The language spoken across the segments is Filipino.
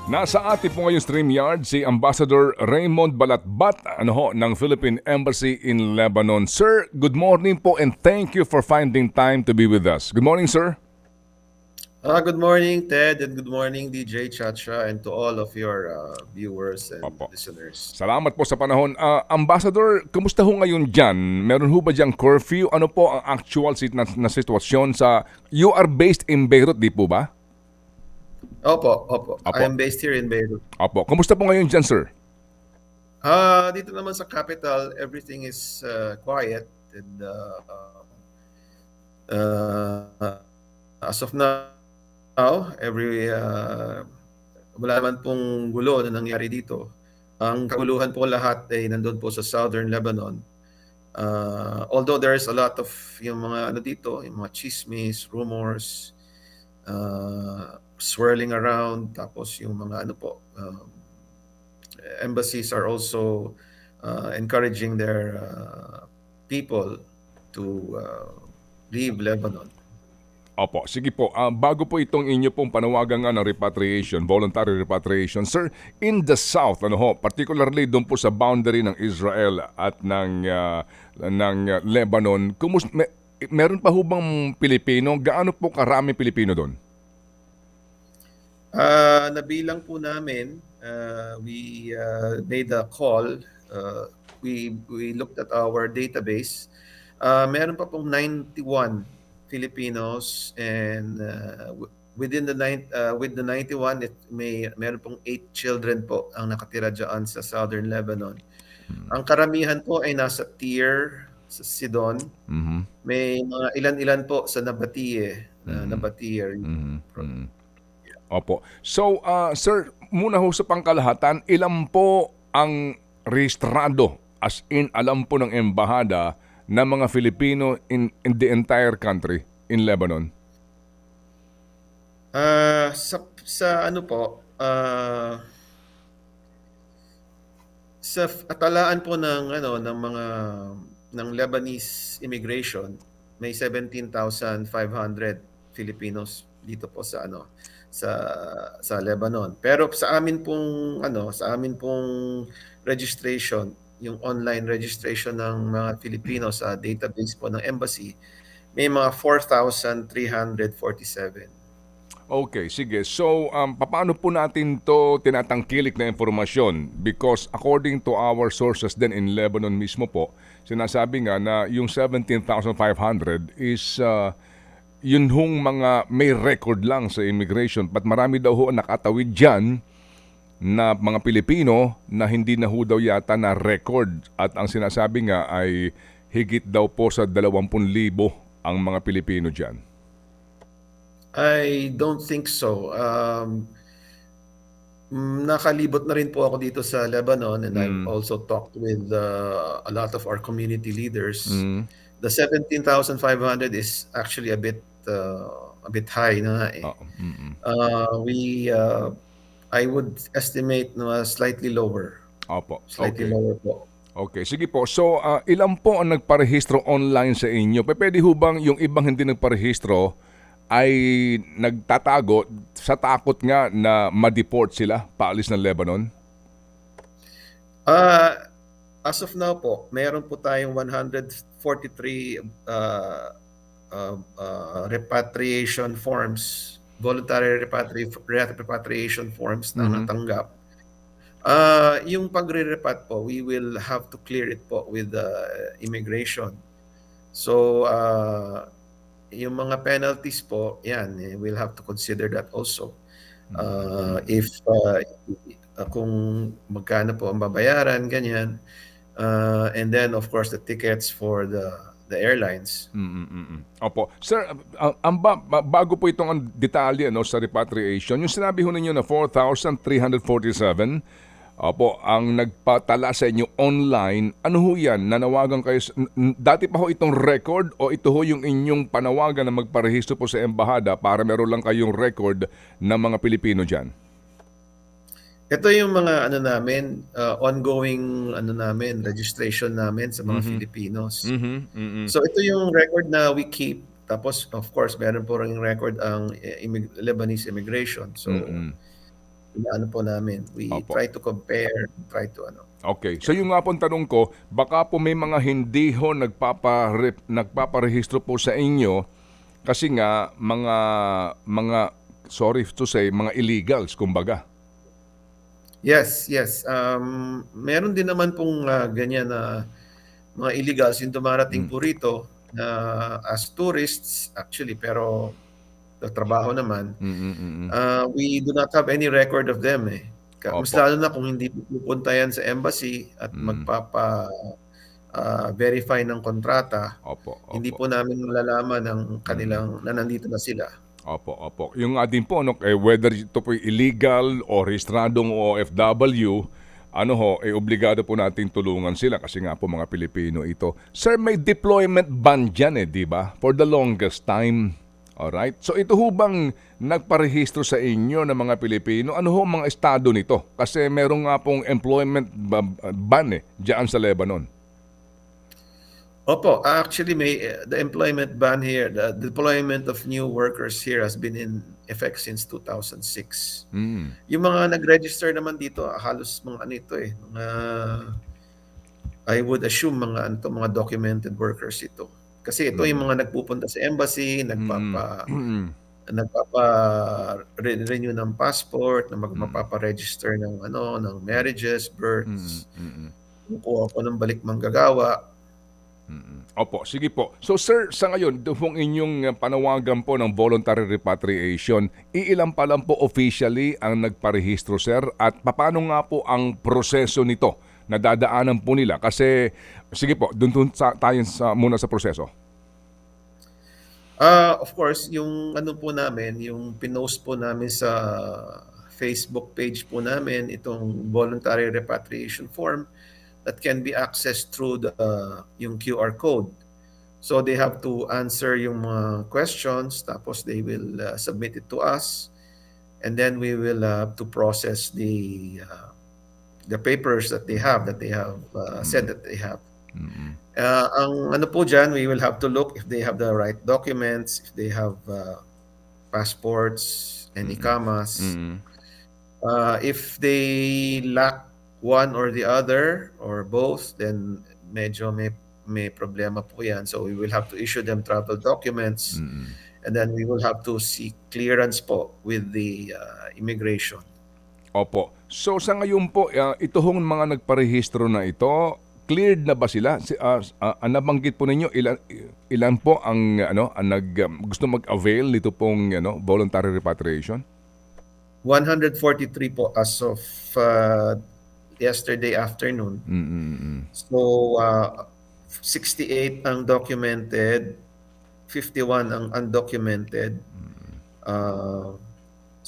Nasa atin po ngayong StreamYard si Ambassador Raymond Balatbat ng Philippine Embassy in Lebanon. Sir, good morning po and thank you for finding time to be with us. Good morning, sir. Good morning, Ted, and good morning, DJ Chacha, and to all of your viewers and Opo. listeners. Salamat po sa panahon. Ambassador, kumusta ho ngayon dyan? Meron ho ba diyang curfew? Ano po ang actual na sitwasyon sa... You are based in Beirut, di po ba? Opo. I am based here in Beirut. Opo. Kumusta po ngayon dyan, sir? Dito naman sa capital, everything is quiet. And as of now, wala naman pong gulo na nangyari dito. Ang kaguluhan po lahat ay nandun po sa southern Lebanon. Although there is a lot of yung mga dito, yung mga chismis, rumors, swirling around, tapos yung mga embassies are also encouraging their people to leave Lebanon. Opo, sige po. Bago po itong inyo pong panawagan ng repatriation, voluntary repatriation, sir, in the south, particularly doon po sa boundary ng Israel at ng Lebanon, meron pa ho bang Pilipino? Gaano po karami Pilipino doon? Nabilang po namin, we made a call, we looked at our database. Meron pa pong 91 Filipinos, and with the 91, meron pong 8 children po ang nakatira dyan sa southern Lebanon. Ang karamihan po ay nasa Tyre, sa Sidon. May mga ilan-ilan po sa Nabatie. Opo. So, sir, muna ho sa pangkalahatan, ilan po ang rehistrado, as in alam po ng embahada, na mga Filipino in the entire country in Lebanon? Sa atalaan po ng Lebanese immigration, may 17,500 Filipinos dito po sa Lebanon. Pero sa amin pong registration, yung online registration ng mga Filipino sa database po ng embassy, may mga 4,347. Okay, sige. So, paano po natin to tinatangkilik na informasyon? Because according to our sources din in Lebanon mismo po, sinasabi nga na yung 17,500 is yun hong mga may record lang sa immigration. But marami daw ho nakatawid dyan na mga Pilipino na hindi na ho daw yata na record, at ang sinasabi nga ay higit daw po sa 20,000 ang mga Pilipino dyan. I don't think so. Nakalibot na rin po ako dito sa Lebanon, and I've also talked with a lot of our community leaders. The 17,500 is actually a bit high na eh. I would estimate slightly lower. Opo. Slightly lower po. Okay, sige po. So, ilan po ang nagparehistro online sa inyo? Pwede ho bang yung ibang hindi nagparehistro ay nagtatago sa takot nga na ma-deport sila, paalis ng Lebanon? As of now po, mayroon po tayong 143 repatriation forms, voluntary repatriation forms na natanggap. Yung pagre-repat po, we will have to clear it po with immigration. So, yung mga penalties po, yan, we'll have to consider that also. Kung magkano po ang babayaran, ganyan. And then, of course, the tickets for the airlines. Opo. Sir, bago po itong detalye sa repatriation, yung sinabi ho ninyo na 4,347, opo, ang nagpatala sa inyo online, ano ho yan? Nanawagan kayo, dati pa ho itong record o ito ho yung inyong panawagan na magparehistro po sa embahada para meron lang kayong record ng mga Pilipino dyan? Ito yung mga ongoing registration namin sa mga Filipinos. So ito yung record na we keep. Tapos of course meron po ring record ang Lebanese immigration. So inaano po namin. We Opo. try to compare, try to ano. Okay. So yung nga pong tanong ko, baka po may mga hindi ho nagpaparehistro po sa inyo kasi nga mga sorry to say, mga illegals kumbaga. Yes, yes. Meron din naman pong ganyan na mga illegals yung dumarating Mm. po rito na as tourists actually, pero trabaho naman. Mm, mm, mm. We do not have any record of them eh. Mas Opo. lalo na kung hindi pupunta yan sa embassy at Mm. verify ng kontrata, Opo, hindi opo. po namin malalaman ang Mm. kanilang na nandito na sila. Opo, opo. Yung nga din po, no, whether ito po illegal o rehistradong OFW, ano ho, obligado po nating tulungan sila kasi nga po mga Pilipino ito. Sir, may deployment ban dyan di ba? For the longest time. Alright? So ito ho bang nagparehistro sa inyo ng mga Pilipino? Ano ho mga estado nito? Kasi meron nga pong employment ban dyan sa Lebanon. Opo, actually may the employment ban here, the deployment of new workers here has been in effect since 2006. Mm. Yung mga nag-register naman dito, halos mga ano ito eh, mga I would assume mga ano to, mga documented workers ito. Kasi ito yung Mm. mga nagpupunta sa embassy, Mm. Mm. nagpapa-renew ng passport, na Mm. mapapa-register ng ano, ng Mm. marriages, Mm. births, Mm. kumukuha po ng balik manggagawa. Opo, sige po. So sir, sa ngayon, yung inyong panawagan po ng voluntary repatriation, iilan pa lang po officially ang nagparehistro sir at paano nga po ang proseso nito na dadaanan po nila? Kasi, sige po, dun tayo muna sa proseso. Of course, yung ano po namin, yung pinost po namin sa Facebook page po namin, itong voluntary repatriation form that can be accessed through yung QR code. So they have to answer yung mga questions, tapos they will submit it to us, and then we will have to process the papers that they have said that they have. Mm. Ang ano po dyan, we will have to look if they have the right documents, if they have passports and ikamas. Mm. If they lack one or the other or both, then medyo may problema po yan. So we will have to issue them travel documents, Mm. and then we will have to seek clearance po with the immigration. Opo. So sa ngayon po, ito hong mga nagparehistro na ito, cleared na ba sila? Nabanggit po ninyo ilan po ang gusto mag-avail nito pong voluntary repatriation? 143 po as of yesterday afternoon. Mm. So 68 ang documented, 51 ang undocumented,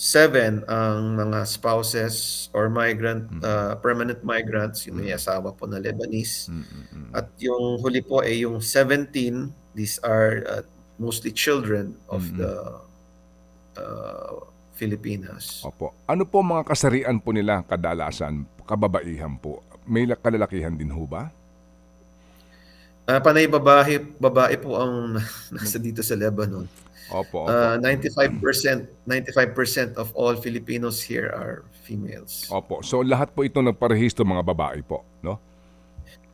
7 ang mga spouses or permanent migrants, yung may asawa po na Lebanese. At yung huli po ay yung 17, these are mostly children of the Filipinas. Opo. Ano po mga kasarian po nila kadalasan? Kababaihan po. May kalalakihan din ho ba? Panay babae po ang nasa dito sa Lebanon. Opo, opo. 95% of all Filipinos here are females. Opo. So lahat po ito nagparehistro mga babae po, no?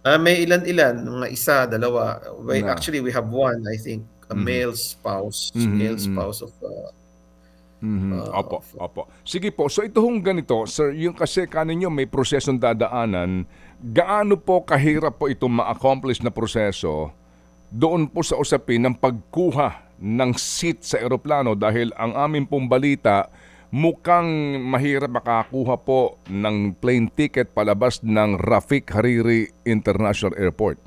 May ilan-ilan, mga isa, dalawa. Na. Actually, we have one, I think, a male spouse of Opo, opo. Sige po, so ito hong ganito, sir, yung kasi kaninyo may prosesong dadaanan, gaano po kahirap po ito ma-accomplish na proseso doon po sa usapin ng pagkuha ng seat sa eroplano dahil ang amin pong balita, mukhang mahirap makakuha po ng plane ticket palabas ng Rafik Hariri International Airport.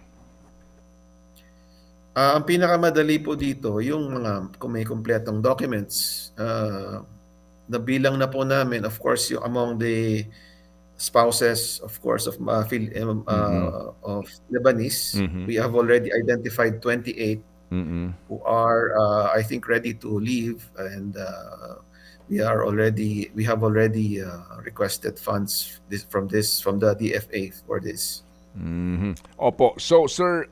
Ang pinakamadali po dito, yung kung may kompletong documents, nabilang na po namin, of course, yung among the spouses, of course, of Lebanese, we have already identified 28 who are, I think, ready to leave, and we have already requested funds from the DFA for this. Opo. So, sir,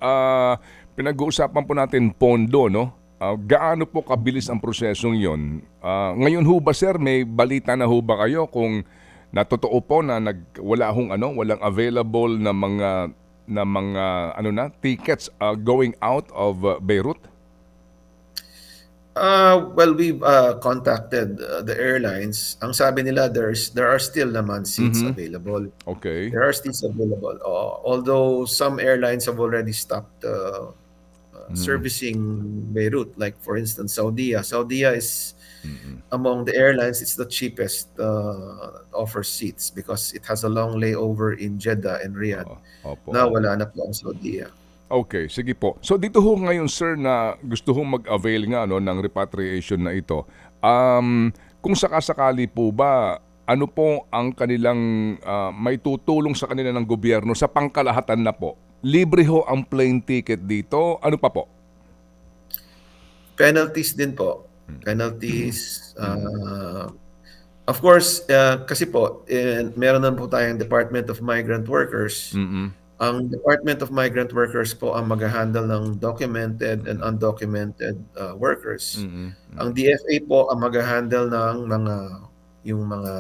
pinag-uusapan po natin pondo, no? Gaano po kabilis ang prosesong yon? Ngayon ho ba, sir, may balita na ho ba kayo kung na totoo po na wala hong walang available na mga tickets going out of Beirut? Well, we've contacted the airlines. Ang sabi nila, there are still naman seats available. Okay. There are seats available. Although some airlines have already stopped servicing Beirut. Like for instance, Saudia. Saudia is among the airlines. It's the cheapest offers seats because it has a long layover in Jeddah and Riyadh. Opo. Na wala na po ang Saudia. Okay, sige po. So dito ho ngayon sir na gusto ho mag-avail nga ng repatriation na ito. Kung sakasakali po ba, ano po ang kanilang may tutulong sa kanila ng gobyerno sa pangkalahatan na po? Libre ho ang plane ticket dito. Ano pa po? Penalties din po. Penalties. Of course, kasi po, meron na po tayong Department of Migrant Workers. Ang Department of Migrant Workers po ang mag-handle ng documented and undocumented workers. Ang DFA po ang mag-handle ng yung mga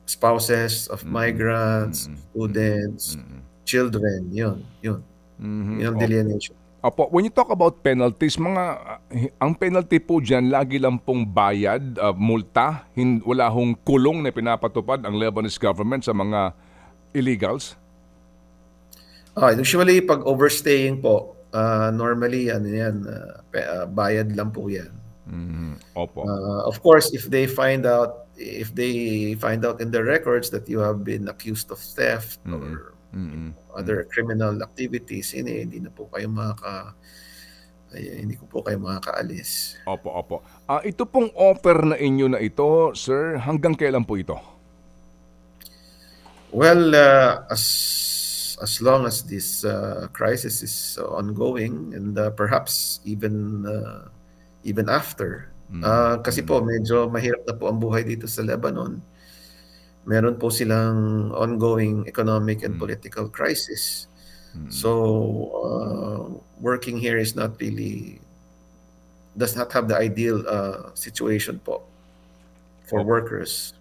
spouses of migrants, students, children. Yun ang delineation. Opo, when you talk about penalties, ang penalty po dyan, lagi lang pong bayad, multa, wala hong kulong na pinapatupad ang Lebanese government sa mga illegals? Usually, pag overstaying po, normally, bayad lang po yan. Opo. Of course, if they find out in the records that you have been accused of theft or other criminal activities, hindi na po kayo hindi ko po kayo makakaalis. Opo. Ito pong offer na inyo na ito, sir, hanggang kailan po ito? Well, as long as this crisis is ongoing and perhaps even after. Kasi po medyo mahirap na po ang buhay dito sa Lebanon. Meron po silang ongoing economic and political crisis. So working here does not have the ideal situation po for workers.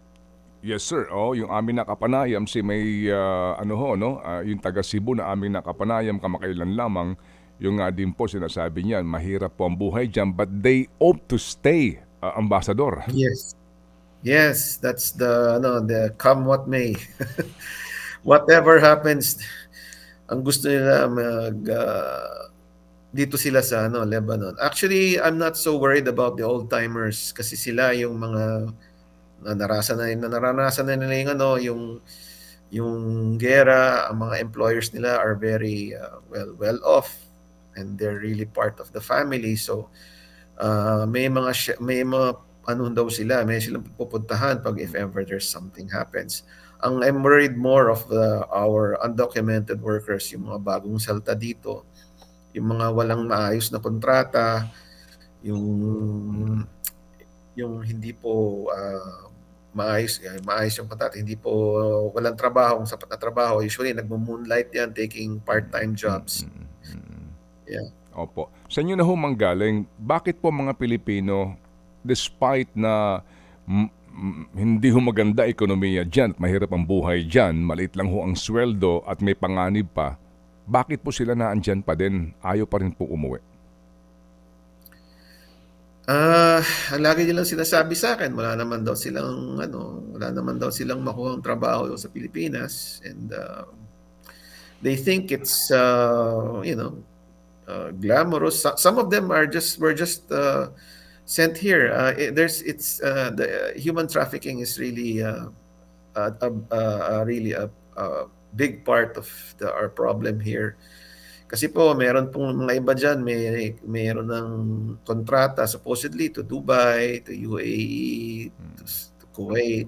Yes sir. Yung aming nakapanayam may yung taga Cebu na aming nakapanayam kamakailan lamang, yung nga din po sinasabi niyan, mahirap po ang buhay diyan but they opt to stay, Ambassador. Yes, that's the come what may. Whatever happens, ang gusto nila dito sila sa Lebanon. Actually, I'm not so worried about the old timers kasi sila yung mga naranasan na nila yung gera. Ang mga employers nila are very well off and they're really part of the family. So may mga daw sila, may silang pupuntahan pag if ever there's something happens. I'm worried more of our undocumented workers, yung mga bagong salta dito, yung mga walang maayos na kontrata, yung hindi po maayos yung kontrata, hindi po walang trabaho, sapat na trabaho. Usually nagmo-moonlight yan, taking part-time jobs. Yeah. Opo. Sa inyo na ho manggaling, bakit po mga Pilipino, despite na hindi ho maganda ekonomiya dyan at mahirap ang buhay dyan, maliit lang ho ang sweldo at may panganib pa, bakit po sila naandyan pa din? Ayaw pa rin po umuwi? Lagi nilang sinasabi sa akin, wala naman daw silang makuhang trabaho sa Pilipinas, and they think it's glamorous. Some of them were just sent here. The human trafficking is really a big part of our problem here. Kasi po meron pong mga iba dyan, mayroon ng kontrata supposedly to Dubai, to UAE, to Kuwait.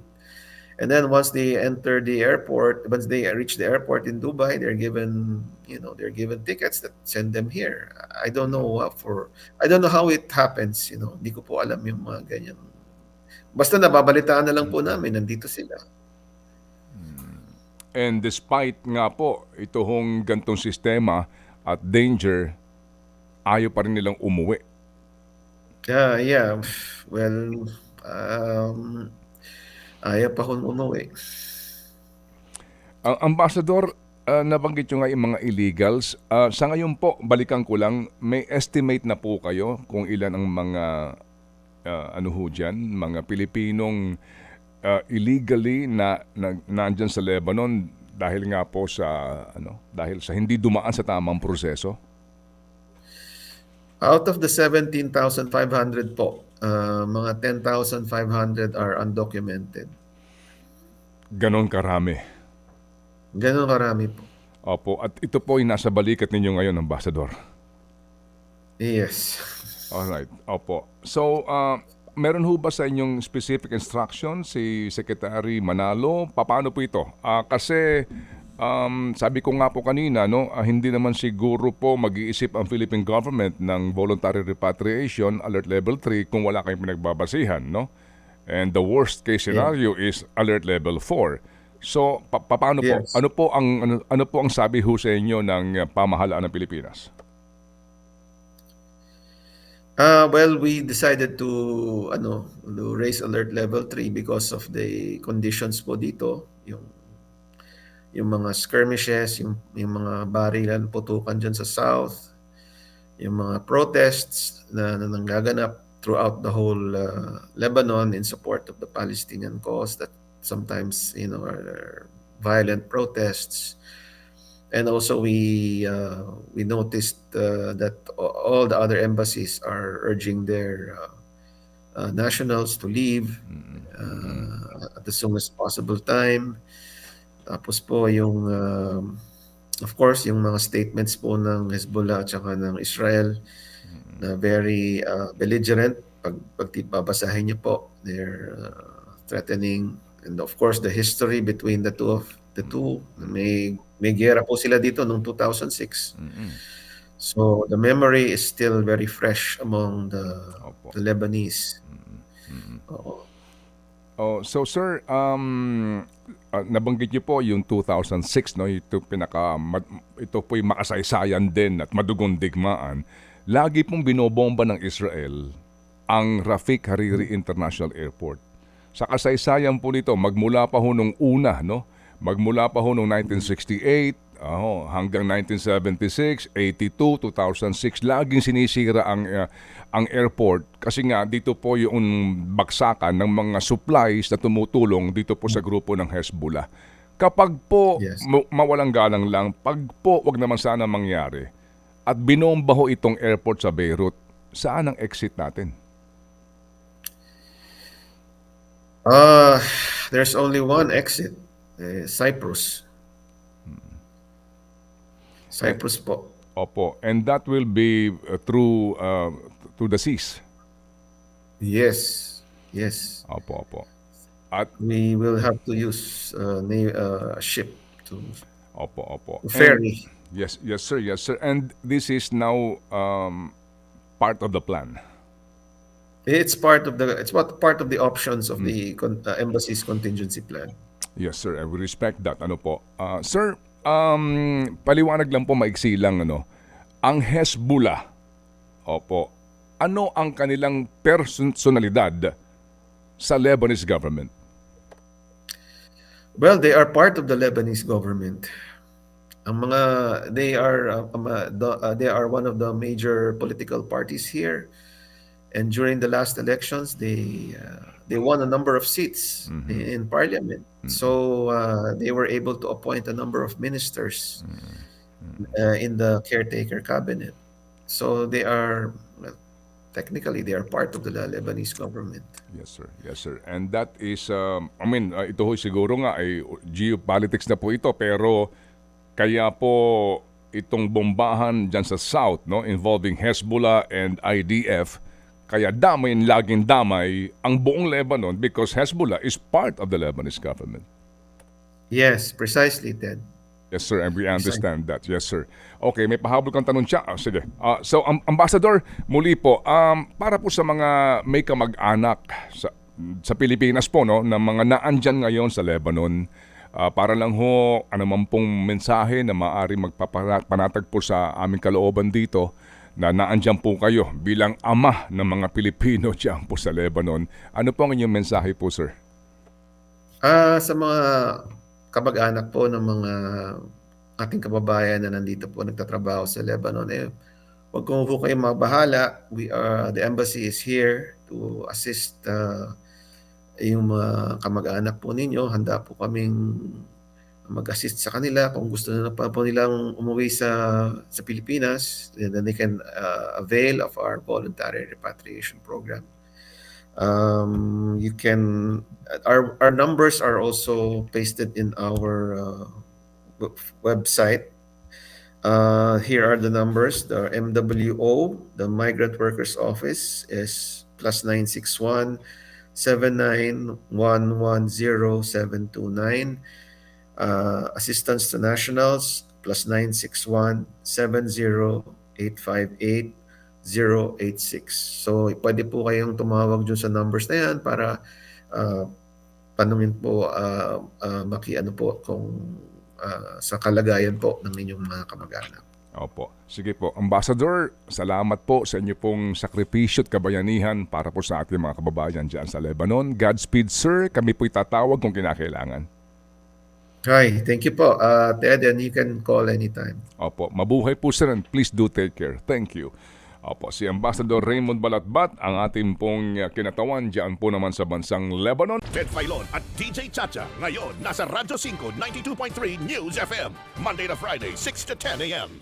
And then once they reach the airport in Dubai, they're given tickets that send them here. I don't know how it happens, Hindi ko po alam yung mga ganyan. Basta nababalitaan na lang po namin nandito sila. And despite nga po ito hong gantong sistema at danger, ayaw pa rin nilang umuwi. Yeah. Well, Ayaw pa akong umuwi. Ang ambassador, nabanggit nyo nga yung mga illegals. Sa ngayon po, balikan ko lang, may estimate na po kayo kung ilan ang mga ano ho dyan, mga Pilipinong illegally na nandyan sa Lebanon dahil nga po sa dahil sa hindi dumaan sa tamang proseso. Out of the 17,500 po, mga 10,500 are undocumented. Ganon karami. Ganun karami po. Opo, at ito po ay nasa balikat ninyo ngayon, ambassador. Yes. Alright, opo. So, meron ho ba sa inyong specific instruction si Secretary Manalo? Paano po ito? Kasi sabi ko nga po kanina, no, hindi naman siguro po mag-iisip ang Philippine government ng voluntary repatriation alert level 3 kung wala kayong pinagbabasihan, no? And the worst case scenario is alert level 4. So, paano po? Yes. Ano po ang sabi ho sa inyo ng pamahalaan ng Pilipinas? Well, we decided to raise alert level 3 because of the conditions po dito, yung mga skirmishes, yung mga barilan, putukan dyan sa south, yung mga protests na nanggaganap throughout the whole Lebanon in support of the Palestinian cause that sometimes are violent protests. And also we noticed that all the other embassies are urging their nationals to leave at the soonest possible time. Tapos po yung of course yung mga statements po ng Hezbollah at saka ng Israel na very belligerent. Pag babasahin niyo po, they're threatening, and of course the history between the two, may giyera po sila dito noong 2006. So the memory is still very fresh among the Lebanese. Oo. So sir, nabanggit niyo po yung 2006, no? Ito po yung makasaysayan din at madugong digmaan. Lagi pong binobomba ng Israel ang Rafik Hariri International Airport. Sa kasaysayan po nito, magmula pa ho nung una, no? Magmula pa ho nung 1968, hanggang 1976, 82, 2006, laging sinisira ang airport kasi nga dito po yung baksakan ng mga supplies na tumutulong dito po sa grupo ng Hezbollah. Kapag po Yes. mawalang galang lang, pag po wag naman sana mangyari at binomba ho itong airport sa Beirut, saan ang exit natin? There's only one exit, Cyprus. Cyprus po. Opo, and that will be through the seas. Yes. Opo. At We will have to use a ship to opo. ferry. Yes, sir. And this is now part of the plan. It's part of the options of the embassy's contingency plan. Yes, sir. I will respect that. Ano po? Sir, paliwanag lang po maiksi lang, ang Hezbollah, opo, ano ang kanilang personalidad sa Lebanese government? Well, they are part of the Lebanese government. They are one of the major political parties here. And during the last elections, they won a number of seats in parliament. So they were able to appoint a number of ministers in the caretaker cabinet. So technically, they are part of the Lebanese government. Yes, sir. And that is, ito ho siguro nga ay geopolitics na po ito, pero kaya po itong bombahan dyan sa South, involving Hezbollah and IDF, kaya laging damay ang buong Lebanon because Hezbollah is part of the Lebanese government. Yes, precisely, Ted. Yes, sir, and we understand that. Yes, sir. Okay, may pahabol kang tanong siya. Sige. So, Ambassador, muli po, para po sa mga may kamag-anak sa Pilipinas po, na mga naandyan ngayon sa Lebanon, para lang ho, man pong mensahe na maaari magpapanatag po sa aming kalooban dito, na naandyan po kayo bilang ama ng mga Pilipino dyan po sa Lebanon. Ano po ang inyong mensahe po, sir? Sa mga kamag-anak po ng mga ating kababayan na nandito po nagtatrabaho sa Lebanon, wag po kayong mabahala. The embassy is here to assist yung mga kamag-anak po ninyo. Handa po kaming mag-assist sa kanila kung gusto na pa po nilang umuwi sa Pilipinas, then they can avail of our voluntary repatriation program. You can our numbers are also pasted in our website. Here are the numbers. The MWO, the Migrant Workers Office, is +961 79110 Assistance to Nationals, +961 70858 086. So, pwede po kayong tumawag dun sa numbers na yan para tanungin po, makiano po kung sa kalagayan po ng inyong mga kamag-anak. Opo. Sige po. Ambassador, salamat po sa inyo pong sakripisyo at kabayanihan para po sa ating mga kababayan dyan sa Lebanon. Godspeed, sir. Kami po'y tatawag kung kinakailangan. Hi, thank you po. Ted, and you can call anytime. Opo. Mabuhay po, sir, and please do take care. Thank you. Opo, si Ambassador Raymond Balatbat, ang ating pong kinatawan dyan po naman sa bansang Lebanon. Ted Filon at DJ Chacha. Ngayon, nasa Radyo 5, 92.3 News FM. Monday to Friday, 6 to 10 a.m.